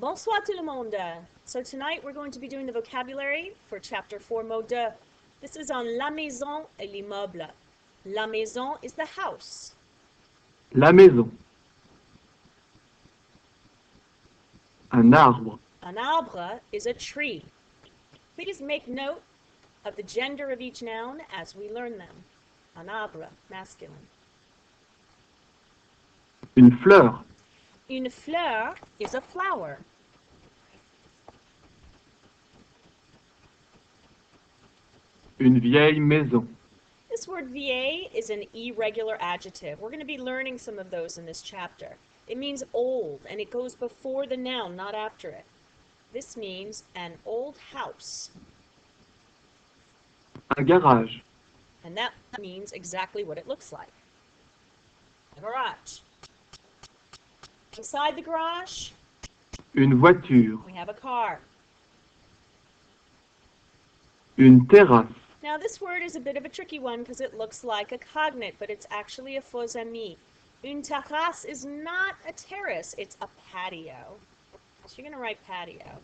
Bonsoir tout le monde. So tonight we're going to be doing the vocabulary for chapter 4, mot 2. This is on la maison et l'immeuble. La maison is the house. La maison. Un arbre. Un arbre is a tree. Please make note of the gender of each noun as we learn them. Un arbre, masculine. Une fleur. Une fleur is a flower. Une vieille maison. This word vieille is an irregular adjective. We're going to be learning some of those in this chapter. It means old, and it goes before the noun, not after it. This means an old house. Un garage. And that means exactly what it looks like. A garage. Inside the garage, Une voiture. we have a car. Une terrasse. Now this word is a bit of a tricky one because it looks like a cognate, but it's actually a faux ami. Une terrasse is not a terrace, it's a patio. So you're going to write patio.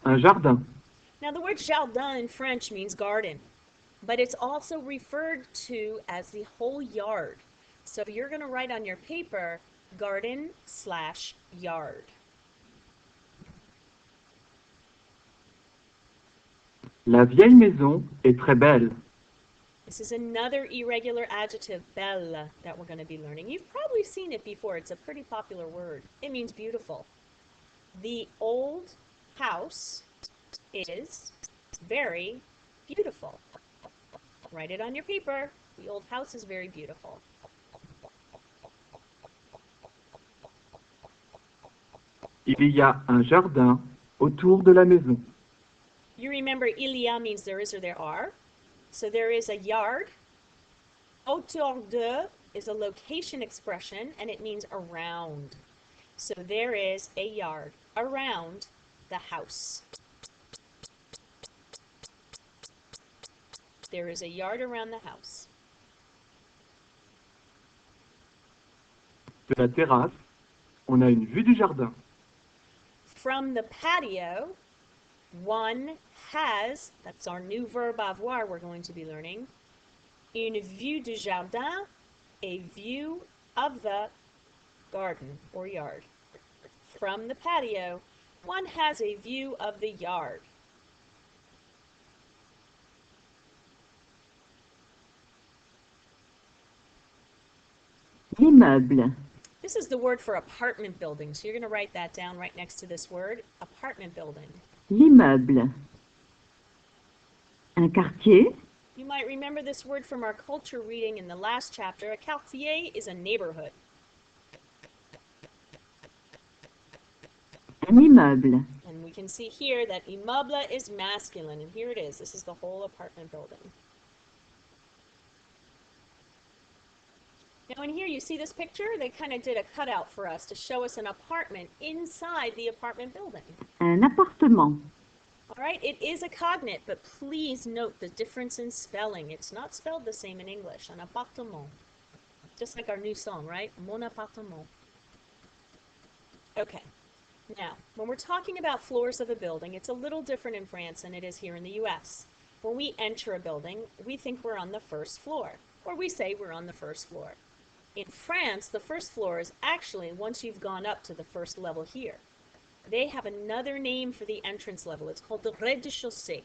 Un jardin. Now the word jardin in French means garden, but it's also referred to as the whole yard. So you're going to write on your paper garden/yard. La vieille maison est très belle. This is another irregular adjective, belle, that we're going to be learning. You've probably seen it before. It's a pretty popular word. It means beautiful. The old house is very beautiful. Write it on your paper. The old house is very beautiful. Il y a un jardin autour de la maison. You remember il y a means there is or there are. So there is a yard. Autour de is a location expression and it means around. So there is a yard around the house. There is a yard around the house. De la terrasse, on a une vue du jardin. From the patio, one has, that's our new verb avoir we're going to be learning, une vue du jardin, a view of the garden or yard. From the patio, one has a view of the yard. L'immeuble. This is the word for apartment building, so you're going to write that down right next to this word, apartment building. L'immeuble. Un quartier. You might remember this word from our culture reading in the last chapter. A quartier is a neighborhood. Un immeuble. And we can see here that immeuble is masculine, and here it is. This is the whole apartment building. Now in here you see this picture? They kind of did a cutout for us to show us an apartment inside the apartment building. Un appartement. All right, it is a cognate, but please note the difference in spelling. It's not spelled the same in English. Un appartement. Just like our new song, right? Mon appartement. Okay. Now, when we're talking about floors of a building, it's a little different in France than it is here in the US. When we enter a building, we think we're on the first floor, or we say we're on the first floor. In France, the first floor is actually once you've gone up to the first level here. They have another name for the entrance level. It's called the rez-de-chaussée.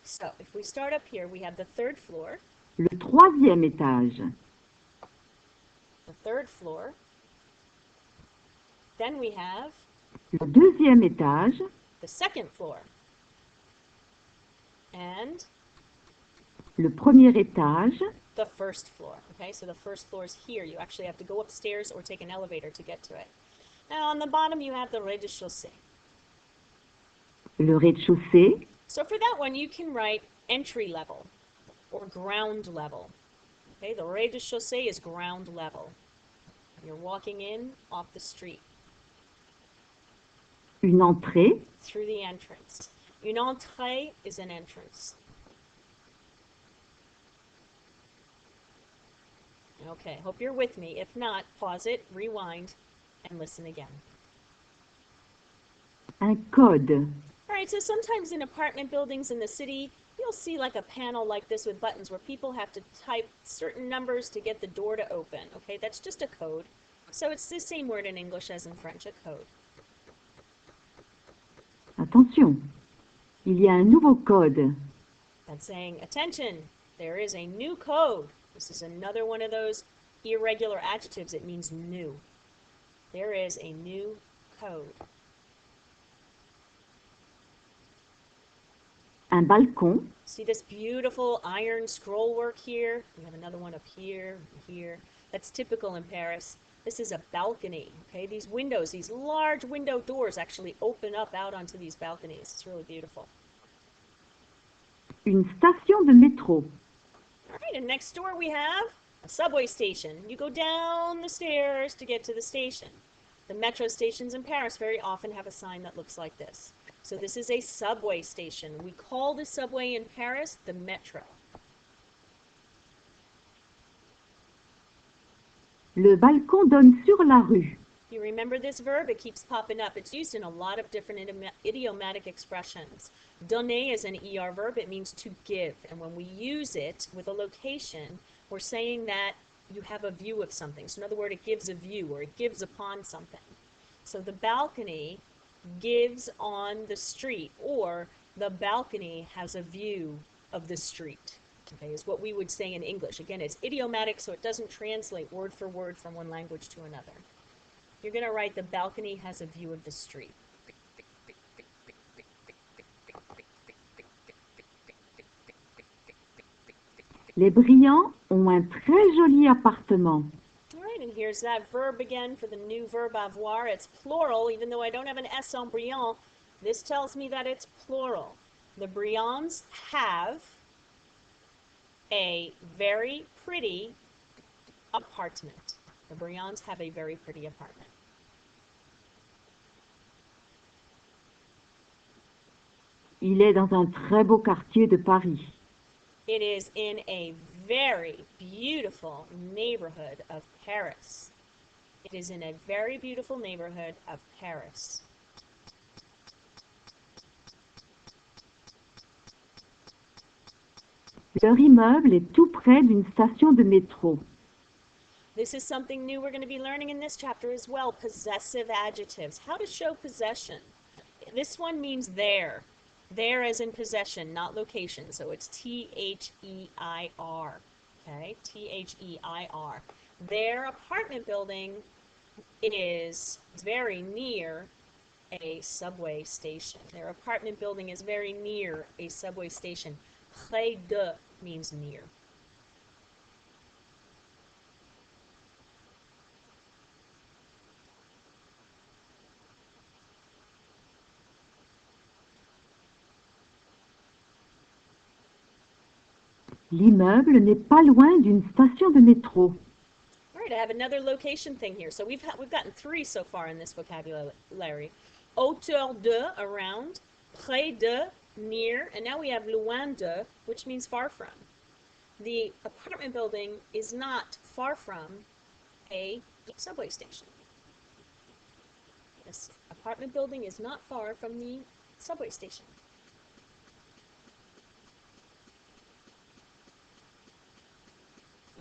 So, if we start up here, we have the third floor. Le troisième étage. The third floor. Then we have Le deuxième étage. the second floor. And Le premier étage. the first floor. Okay, so the first floor is here. You actually have to go upstairs or take an elevator to get to it. Now on the bottom you have the rez-de-chaussée. Le rez-de-chaussée. So for that one you can write entry level or ground level. Okay, the rez-de-chaussée is ground level. You're walking in off the street. Une entrée. Through the entrance. Une entrée is an entrance. Okay, hope you're with me. If not, pause it, rewind, and listen again. Un code. All right, so sometimes in apartment buildings in the city, you'll see like a panel like this with buttons where people have to type certain numbers to get the door to open. Okay, that's just a code. So it's the same word in English as in French, a code. Attention, il y a un nouveau code. That's saying, attention, there is a new code. This is another one of those irregular adjectives. It means new. There is a new code. Un balcon. See this beautiful iron scroll work here? We have another one up here, here. That's typical in Paris. This is a balcony, okay? These windows, these large window doors actually open up out onto these balconies. It's really beautiful. Une station de métro. All right, and next door we have a subway station. You go down the stairs to get to the station. The metro stations in Paris very often have a sign that looks like this. So this is a subway station. We call the subway in Paris the metro. Le balcon donne sur la rue. You remember this verb? It keeps popping up. It's used in a lot of different idiomatic expressions. Donner is an ER verb. It means to give. And when we use it with a location, we're saying that you have a view of something. So in other words, it gives a view or it gives upon something. So the balcony gives on the street, or the balcony has a view of the street. Okay, is what we would say in English. Again, it's idiomatic, so it doesn't translate word for word from one language to another. You're going to write the balcony has a view of the street. Les brillants ont un très joli appartement. All right, and here's that verb again for the new verb avoir. It's plural, even though I don't have an S on brillant. This tells me that it's plural. The brillants have a very pretty apartment. The brillants have a very pretty apartment. Il est dans un très beau quartier de Paris. It is in a very beautiful neighborhood of Paris. It is in a very beautiful neighborhood of Paris. Leur immeuble est tout près d'une station de métro. This is something new we're going to be learning in this chapter as well, possessive adjectives. How to show possession. This one means there. There as in possession, not location. So it's T-H-E-I-R. Okay, T-H-E-I-R. Their apartment building is very near a subway station. Their apartment building is very near a subway station. Près de means near. L'immeuble n'est pas loin d'une station de métro. All right, I have another location thing here. So we've gotten 3 so far in this vocabulary. Autour de, around, près de, near, and now we have loin de, which means far from. The apartment building is not far from a subway station. This apartment building is not far from the subway station.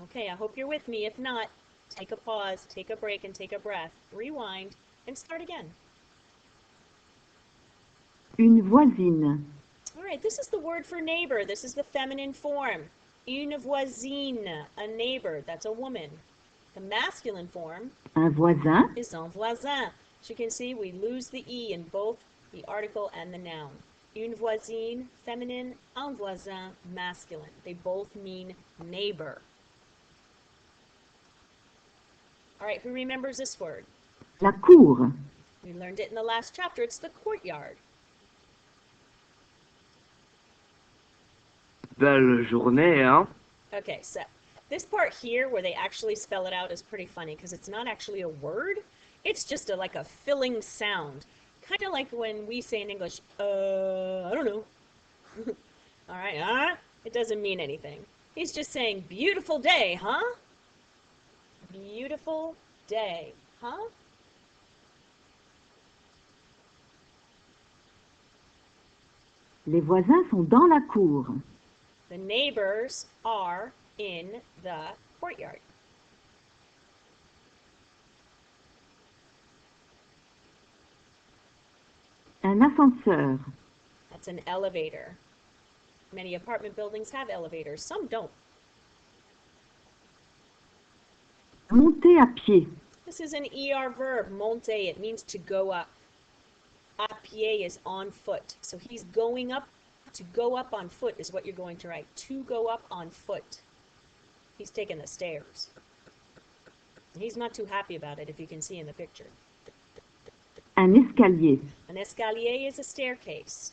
Okay, I hope you're with me. If not, take a pause, take a break, and take a breath. Rewind, and start again. Une voisine. All right, this is the word for neighbor. This is the feminine form. Une voisine, a neighbor. That's a woman. The masculine form Un voisin. is un voisin. As you can see, we lose the E in both the article and the noun. Une voisine, feminine, un voisin, masculine. They both mean neighbor. All right, who remembers this word? La cour. We learned it in the last chapter. It's the courtyard. Belle journée, hein? Okay, so this part here where they actually spell it out is pretty funny because it's not actually a word. It's just like a filling sound. Kind of like when we say in English, I don't know. All right, it doesn't mean anything. He's just saying, beautiful day, huh? Beautiful day, huh? Les voisins sont dans la cour. The neighbors are in the courtyard. Un ascenseur. That's an elevator. Many apartment buildings have elevators. Some don't. Monter à pied. This is an ER verb, monter. It means to go up. À pied is on foot. So he's going up. To go up on foot is what you're going to write. To go up on foot. He's taking the stairs. He's not too happy about it, if you can see in the picture. Un escalier. An escalier is a staircase.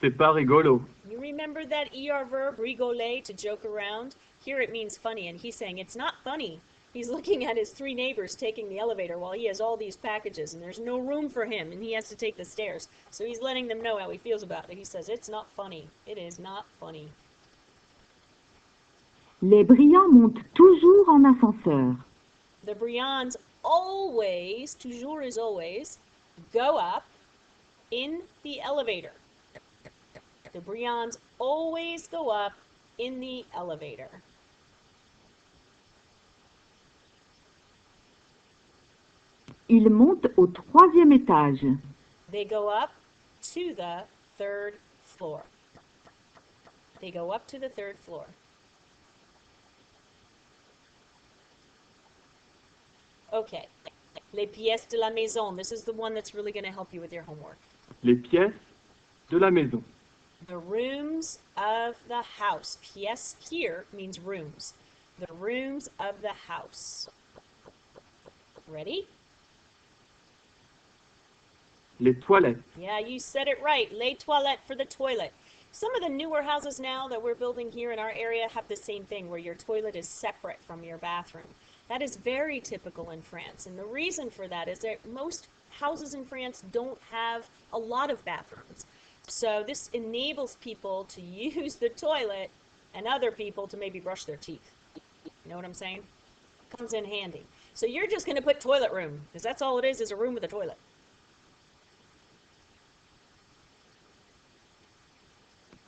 C'est pas rigolo. You remember that ER verb, rigoler, to joke around? Here it means funny, and he's saying it's not funny. He's looking at his three neighbors taking the elevator while he has all these packages, and there's no room for him, and he has to take the stairs. So he's letting them know how he feels about it. He says, it's not funny. It is not funny. Les brillants montent toujours en ascenseur. The Briands always, toujours is always, go up in the elevator. The Briands always go up in the elevator. Ils montent au 3e étage. They go up to the 3rd floor. They go up to the 3rd floor. Okay. Les pièces de la maison. This is the one that's really going to help you with your homework. Les pièces de la maison. The rooms of the house. Pièce here means rooms. The rooms of the house. Ready? Les toilettes. Yeah, you said it right. Les toilettes for the toilet. Some of the newer houses now that we're building here in our area have the same thing where your toilet is separate from your bathroom. That is very typical in France. And the reason for that is that most houses in France don't have a lot of bathrooms. So this enables people to use the toilet and other people to maybe brush their teeth. You know what I'm saying? Comes in handy. So you're just going to put toilet room, because that's all it is a room with a toilet.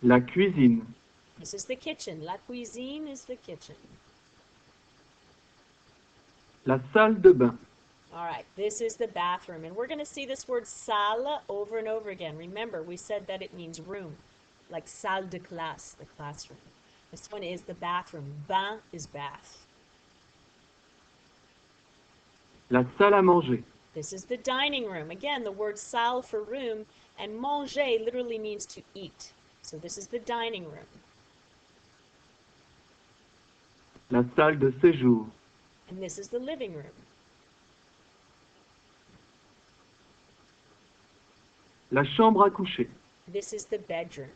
La cuisine. This is the kitchen. La cuisine is the kitchen. La salle de bain. All right, this is the bathroom. And we're going to see this word salle over and over again. Remember, we said that it means room, like salle de classe, the classroom. This one is the bathroom. Bain is bath. La salle à manger. This is the dining room. Again, the word salle for room, and manger literally means to eat. So this is the dining room. La salle de séjour. And this is the living room. La chambre à coucher. This is the bedroom.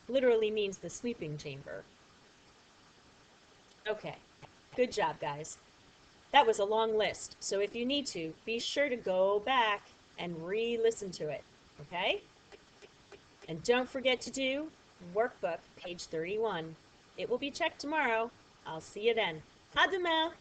Literally means the sleeping chamber. Okay, good job, guys. That was a long list, so if you need to, be sure to go back and re-listen to it, okay? And don't forget to do workbook, page 31. It will be checked tomorrow. I'll see you then. À demain!